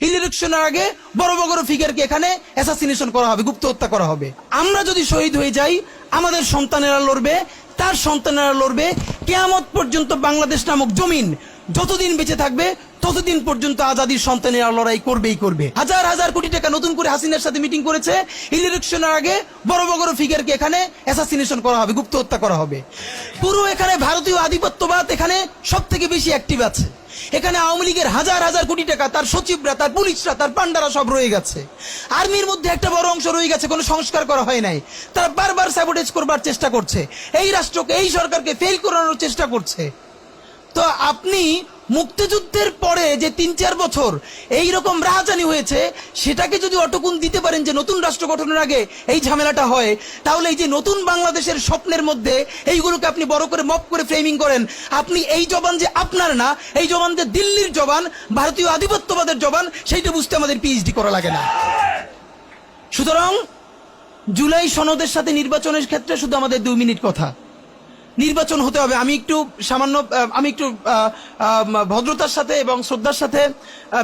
ইলেকশনের আগে বড় বড় ফিগারকে এখানে অ্যাসাসিনেশন করা হবে, গুপ্ত হত্যা করা হবে। আমরা যদি শহীদ হয়ে যাই, আমাদের সন্তানেরা লড়বে, তার সন্তানেরা লড়বে। কিয়ামত পর্যন্ত বাংলাদেশ নামক জমিন যতদিন বেঁচে থাকবে ততদিন পর্যন্ত আজাদির সন্তানেরা লড়াই করবেই করবে। হাজার হাজার কোটি টাকা নতুন করে হাসিনার সাথে মিটিং করেছে। ইলেকশনের আগে বড় বড় ফিগারকে এখানে অ্যাসাসিনেশন করা হবে, গুপ্ত হত্যা করা হবে। পুরো এখানে ভারতীয় আধিপত্যবাদ এখানে সব থেকে বেশি অ্যাক্টিভ আছে। এখানে আওয়ামী লীগের হাজার হাজার কোটি টাকা, তার সচিবরা, তার পুলিশরা, তার পান্ডারা সব রয়ে গেছে। আর্মির মধ্যে একটা বড় অংশ রয়ে গেছে, কোনো সংস্কার করা হয় নাই। তারা বারবার স্যাবোটেজ করবার চেষ্টা করছে, এই রাষ্ট্রকে, এই সরকারকে ফেল করানোর চেষ্টা করছে। তো আপনি মুক্তিযুদ্ধের পরে যে ৩-৪ বছর এইরকম রাহাজানি হয়েছে, সেটাকে যদি অটকুন দিতে পারেন যে নতুন রাষ্ট্র গঠনের আগে এই ঝামেলাটা হয়, তাহলে এই যে নতুন বাংলাদেশের স্বপ্নের মধ্যে এইগুলোকে আপনি বড় করে মপ করে ফ্রেমিং করেন। আপনি এই জবান যে আপনার না, এই জবান যে দিল্লির জবান, ভারতীয় আধিপত্যবাদের জবান, সেইটা বুঝতে আমাদের পিএইচডি করা লাগে না। সুতরাং জুলাই সনদের সাথে নির্বাচনের ক্ষেত্রে শুধু আমাদের 2 মিনিট কথা। নির্বাচন হতে হবে। আমি একটু ভদ্রতার সাথে এবং শ্রদ্ধার সাথে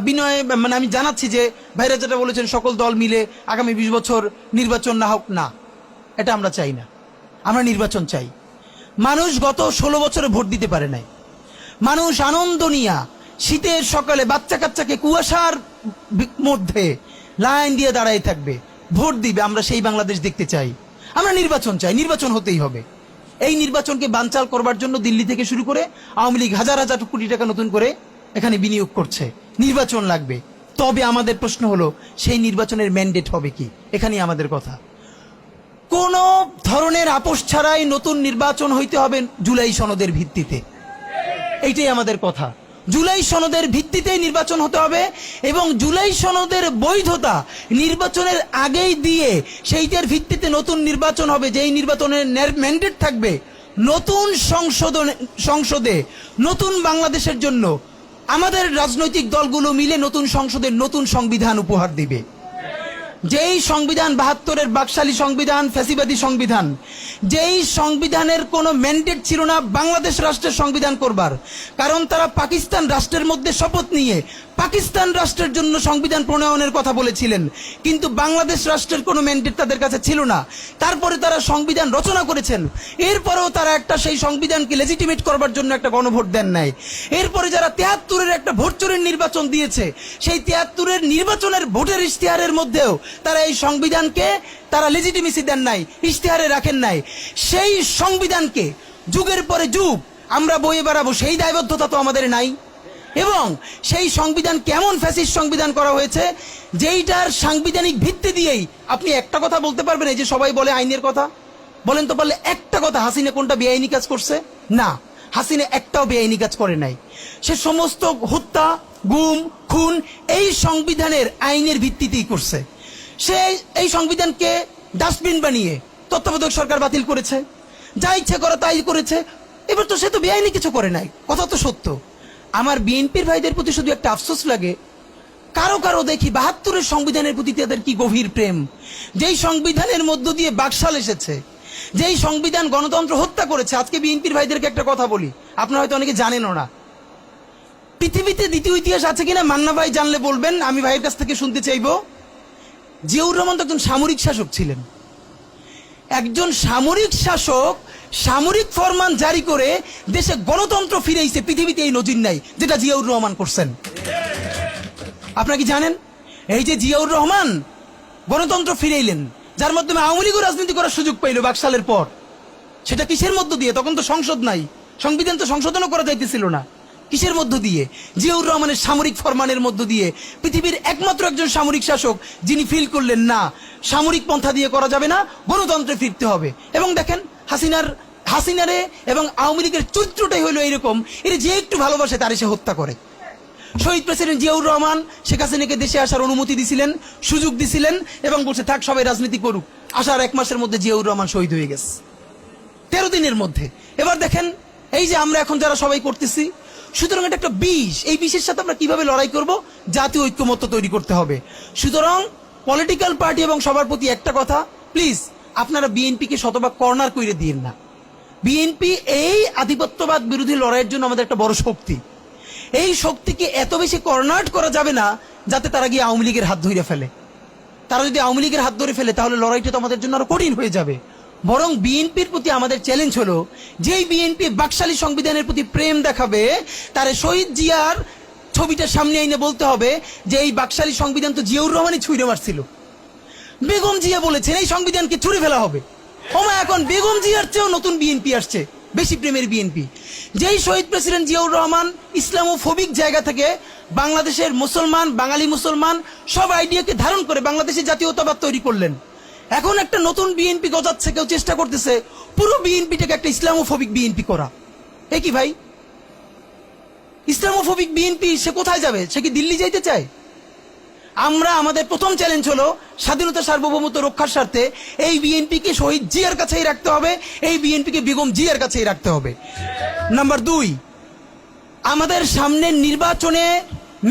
বিনয় আমি জানাচ্ছি যে ভাইরা যেটা বলেছেন, সকল দল মিলে আগামী 20 বছর নির্বাচন না হোক, না, এটা আমরা চাই না। আমরা নির্বাচন চাই। মানুষ গত 16 বছরে ভোট দিতে পারে নাই। মানুষ আনন্দ নিয়া শীতের সকালে বাচ্চা কাচ্চাকে কুয়াশার মধ্যে লাইন দিয়ে দাঁড়ায় থাকবে, ভোট দিবে। আমরা সেই বাংলাদেশ দেখতে চাই। আমরা নির্বাচন চাই, নির্বাচন হতেই হবে। এই নির্বাচনকে বানচাল করবার জন্য দিল্লি থেকে শুরু করে আওয়ামী লীগ হাজার হাজার কোটি টাকা নতুন করে এখানে বিনিয়োগ করছে। নির্বাচন লাগবে। তবে আমাদের প্রশ্ন হলো, সেই নির্বাচনের ম্যান্ডেট হবে কি? এখানেই আমাদের কথা। কোন ধরনের আপোষ ছাড়াই নতুন নির্বাচন হইতে হবে জুলাই সনদের ভিত্তিতে। এইটাই আমাদের কথা। জুলাই সনদের ভিত্তিতেই নির্বাচন হতে হবে এবং জুলাই সনদের বৈধতা নির্বাচনের আগেই দিয়ে সেইটার ভিত্তিতে নতুন নির্বাচন হবে, যেই নির্বাচনের ম্যান্ডেট থাকবে নতুন সংসদে নতুন বাংলাদেশের জন্য আমাদের রাজনৈতিক দলগুলো মিলে নতুন সংসদের নতুন সংবিধান উপহার দিবে। যেই সংবিধান 72-এর বাকশালী সংবিধান, ফ্যাসিবাদী সংবিধান, যেই সংবিধানের কোনো ম্যান্ডেট ছিল না বাংলাদেশ রাষ্ট্রের সংবিধান করবার, কারণ তারা পাকিস্তান রাষ্ট্রের মধ্যে শপথ নিয়ে পাকিস্তান রাষ্ট্রের জন্য সংবিধান প্রণয়নের কথা বলেছিলেন, কিন্তু বাংলাদেশ রাষ্ট্রের কোনো ম্যান্ডেট তাদের কাছে ছিল না। তারপরে তারা সংবিধান রচনা করেছেন, এরপরেও তারা একটা সেই সংবিধানকে লেজিটিমেট করবার জন্য একটা গণভোট দেন নাই। এরপরে যারা 73-এর একটা ভোট চোরের নির্বাচন দিয়েছে, সেই 73-এর নির্বাচনের ভোটের ইশতেহারের মধ্যেও তারা এই সংবিধানকে তারা লেজিটিমেসি দেন নাই, ইশতেহারে রাখেন নাই। সেই সংবিধানকে যুগের পরে যুগ আমরা বয়ে বেড়াবো, সেই দায়বদ্ধতা তো আমাদের নাই। এবং সেই সংবিধান কেমন ফ্যাসিস্ট সংবিধান করা হয়েছে, যেইটার সাংবিধানিক ভিত্তি দিয়েই আপনি একটা কথা বলতে পারবেন। এই যে সবাই বলে আইনের কথা, বলেন তো পারলে একটা কথা, হাসিনা কোনটা বেআইনি কাজ করছে? না, হাসিনা একটাও বেআইনি কাজ করে নাই। সে সমস্ত হত্যা, গুম, খুন এই সংবিধানের আইনের ভিত্তিতেই করছে। সে এই সংবিধানকে ডাস্টবিন বানিয়ে তত্ত্বাবধায়ক সরকার বাতিল করেছে, যা ইচ্ছে করা তাই করেছে। এবার তো সে তো বেআইনি কিছু করে নাই, কথা তো সত্য। আমার বিএনপির ভাইদের প্রতি শুধু একটা আফসোস লাগে, কারো কারো দেখি 72-এর সংবিধানের প্রতি তাদের কি গভীর প্রেম। যেই সংবিধানের মধ্য দিয়ে বাকশাল এসেছে, যেই সংবিধান গণতন্ত্র হত্যা করেছে। আজকে বিএনপির ভাইদেরকে একটা কথা বলি, আপনারা হয়তো অনেকে জানেনও না। পৃথিবীতে দ্বিতীয় ইতিহাস আছে কিনা মান্না ভাই জানলে বলবেন, আমি ভাইয়ের কাছ থেকে শুনতে চাইব। জিয়াউর রহমান তো একজন সামরিক শাসক ছিলেন। একজন সামরিক শাসক সামরিক ফরমান জারি করে দেশে গণতন্ত্র ফিরেছে, পৃথিবীতে এই নজির নাই যেটা জিয়াউর রহমান করছেন। আপনারা কি জানেন? এই যে জিয়াউর রহমান গণতন্ত্র ফিরাইলেন, যার মাধ্যমে আওয়ামী লীগও রাজনীতি করার সুযোগ পাইল বাকশালের পর, সেটা কিসের মধ্য দিয়ে? তখন তো সংসদ নাই, সংবিধান তো সংশোধনও করা যাইতেছিল না। কিসের মধ্য দিয়ে? জিয়াউর রহমানের সামরিক ফরমানের মধ্য দিয়ে। পৃথিবীর একমাত্র একজন সামরিক শাসক যিনি ফিল করলেন না, সামরিক পন্থা দিয়ে করা যাবে না, গণতন্ত্রে ফিরতে হবে। এবং দেখেন হাসিনারে এবং আওয়ামী লীগের চরিত্রটাই হলো এইরকম, এর যে একটু ভালোবাসে তার সে হত্যা করে। শহীদ প্রেসিডেন্ট জিয়াউর রহমান শেখ হাসিনাকে দেশে আসার অনুমতি দিছিলেন, সুযোগ দিছিলেন এবং বলছে থাক সবাই রাজনীতি করুক। আসার 1 মাসের মধ্যে জিয়াউর রহমান শহীদ হয়ে গেছে, 13 দিনের মধ্যে। এবার দেখেন এই যে আমরা এখন যারা সবাই করতেছি, সুতরাং এটা একটা বিষ। এই বিষের সাথে আমরা কিভাবে লড়াই করব? জাতীয় ঐক্যমত্য তৈরি করতে হবে। সুতরাং পলিটিক্যাল পার্টি এবং সবার প্রতি একটা কথা, প্লিজ আপনারা বিএনপিকে শতভাগ কর্নার করে দিয়েন না। বিএনপি এই আধিপত্যবাদ বিরোধী লড়াইয়ের জন্য আমাদের একটা বড় শক্তি। এই শক্তিকে এত বেশি কর্নার করা যাবে না যাতে তারা গিয়ে আওয়ামী লীগের হাত ধরে ফেলে। তারা যদি আওয়ামী লীগের হাত ধরে ফেলে তাহলে লড়াইটা তো আমাদের জন্য আরো কঠিন হয়ে যাবে। বরং বিএনপির প্রতি আমাদের চ্যালেঞ্জ হলো, যেই বিএনপি বাকশালী সংবিধানের প্রতি প্রেম দেখাবে, তারে শহীদ জিয়ার ছবিটা সামনে এনে বলতে হবে যে এই বাকশালী সংবিধান তো জিয়াউর রহমানই ছুঁড়ে মারছিল। বেগম জিয়া বলেছেন এই সংবিধানকে ছুঁড়ে ফেলা হবে। এখন বেগম জিয়ার চেয়েও নতুন বিএনপি আসছে, বেশি প্রেমের বিএনপি। যেই শহীদ প্রেসিডেন্ট জিয়াউর রহমান ইসলামোফোবিক জায়গা থেকে বাংলাদেশের মুসলমান, বাঙালি মুসলমান সব আইডিয়াকে ধারণ করে বাংলাদেশের জাতীয়তাবাদ তৈরি করলেন। এখন একটা নতুন বিএনপি গজাচ্ছে, কেউ চেষ্টা করতেছে পুরো বিএনপিটাকে একটা ইসলামোফোবিক বিএনপি করা। এ কি ভাই, ইসলামোফোবিক বিএনপি সে কোথায় যাবে? সে কি দিল্লি যাইতে চায়? আমরা আমাদের প্রথম চ্যালেঞ্জ হলো স্বাধীনতা সার্বভৌমত্ব রক্ষার স্বার্থে এই বিএনপিকে শহীদ জিয়ার কাছেই রাখতে হবে, এই বিএনপিকে বেগম জিয়ার কাছেই রাখতে হবে। নাম্বার 2, আমাদের সামনের নির্বাচনে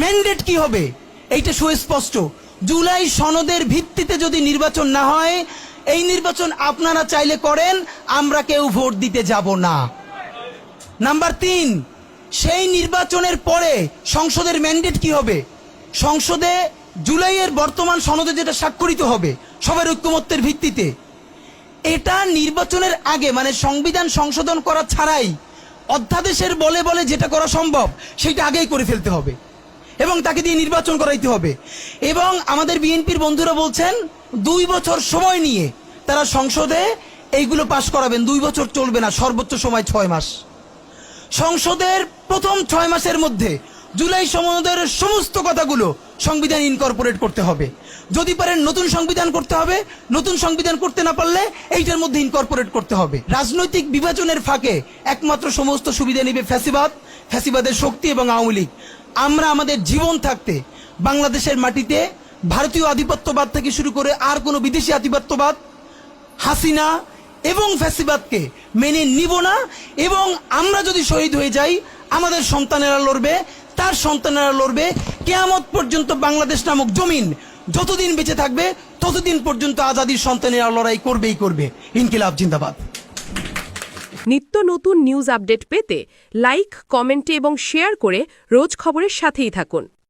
ম্যান্ডেট কি হবে এইটা সুস্পষ্ট। জুলাই সনদের ভিত্তিতে যদি নির্বাচন না হয়, এই নির্বাচন আপনারা চাইলে করেন, আমরা কেউ ভোট দিতে যাব না। নাম্বার 3, সেই নির্বাচনের পরে সংসদের ম্যান্ডেট কি হবে? সংসদে জুলাইয়ের বর্তমান সনদে যেটা স্বাক্ষরিত হবে সবার ঐক্যমত্যের ভিত্তিতে, এটা নির্বাচনের আগে মানে সংবিধান সংশোধন করা ছাড়াই অধ্যাদেশের বলে বলে যেটা করা সম্ভব সেটা আগেই করে ফেলতে হবে এবং তাকে দিয়ে নির্বাচন করাইতে হবে। এবং আমাদের বিএনপির বন্ধুরা বলছেন 2 বছর সময় নিয়ে তারা সংসদে এইগুলো পাশ করাবেন। 2 বছর চলবে না, সর্বোচ্চ সময় 6 মাস। সংসদের প্রথম 6 মাসের মধ্যে জুলাই সনদের সমস্ত কথাগুলো সংবিধান ইনকর্পোরেট করতে হবে। যদি পারেন নতুন সংবিধান করতে হবে, নতুন সংবিধান করতে না পারলে এইটার মধ্যে ইনকর্পোরেট করতে হবে। রাজনৈতিক বিভাজনের ফাঁকে একমাত্র সমস্ত সুবিধা নেবে ফ্যাসিবাদ, ফ্যাসিবাদের শক্তি এবং আওয়ামী লীগ। আমরা আমাদের জীবন থাকতে বাংলাদেশের মাটিতে ভারতীয় আধিপত্যবাদ থেকে শুরু করে আর কোনো বিদেশি আধিপত্যবাদ, হাসিনা এবং ফ্যাসিবাদকে মেনে নিব না। এবং আমরা যদি শহীদ হয়ে যাই, আমাদের সন্তানেরা লড়বে, তার সন্তানেরা লড়বে। কিয়ামত পর্যন্ত বাংলাদেশ নামক জমিন যতদিন বেঁচে থাকবে ততদিন পর্যন্ত আজাদির সন্তানেরা লড়াই করবেই করবে। ইনকিলাব জিন্দাবাদ। নিত্য নতুন নিউজ আপডেট পেতে লাইক, কমেন্টে এবং শেয়ার করে রোজ খবরের সাথেই থাকুন।